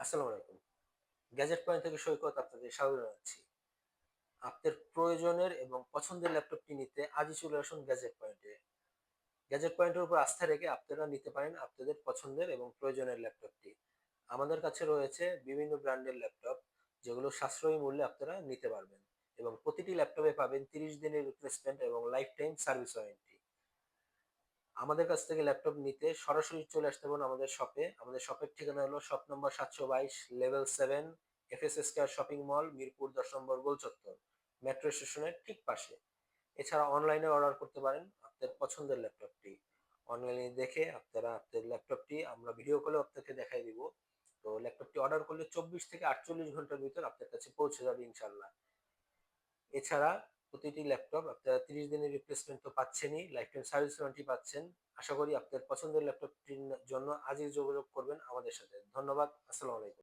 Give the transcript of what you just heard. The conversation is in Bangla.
আসসালামু আলাইকুম। গ্যাজেট পয়েন্ট থেকে সৈকত আপনাদের স্বাগত জানাচ্ছি। আপনার প্রয়োজনের এবং পছন্দের ল্যাপটপটি নিতে আজই চলে আসুন গ্যাজেট পয়েন্টে। গ্যাজেট পয়েন্টের উপর আস্থা রেখে আপনারা নিতে পারেন আপনাদের পছন্দের এবং প্রয়োজনের ল্যাপটপটি। আমাদের কাছে রয়েছে বিভিন্ন ব্র্যান্ডের ল্যাপটপ, যেগুলো সাশ্রয়ী মূল্যে আপনারা নিতে পারবেন এবং প্রতিটি ল্যাপটপে পাবেন ৩০ দিনের রিপ্লেসমেন্ট এবং লাইফ টাইম সার্ভিস ওয়ারেন্টি। আমাদের কাছ থেকে ল্যাপটপ নিতে সরাসরি চলে আসতে পারেন আমাদের শপে। আমাদের শপের ঠিকানা হলো shop number ৭২২ level ৭ FS square shopping mall, Mirpur ১০ নম্বর গোল চত্বর, মেট্রো স্টেশনের ঠিক পাশে। এছাড়া অনলাইনে অর্ডার করতে পারেন আপনার পছন্দের ল্যাপটপটি। অনলাইনে দেখে আপনারা আপনার ল্যাপটপটি আমরা ভিডিও কলেও আপনাকে দেখাই দিব। তো ল্যাপটপটি অর্ডার করলে ২৪ থেকে ৪৮ ঘন্টার ভিতর আপনার কাছে পৌঁছে যাবে ইনশাআল্লাহ। এছাড়া প্রতিটি ল্যাপটপ আপনারা ৩০ দিনের রিপ্লেসমেন্ট তো পাচ্ছেনই, লাইফ টাইম সার্ভিস ওয়ারেন্টি পাচ্ছেন। আশা করি আপনার পছন্দের ল্যাপটপটির জন্য আজই যোগাযোগ করবেন আমাদের সাথে। ধন্যবাদ। আসসালামু আলাইকুম।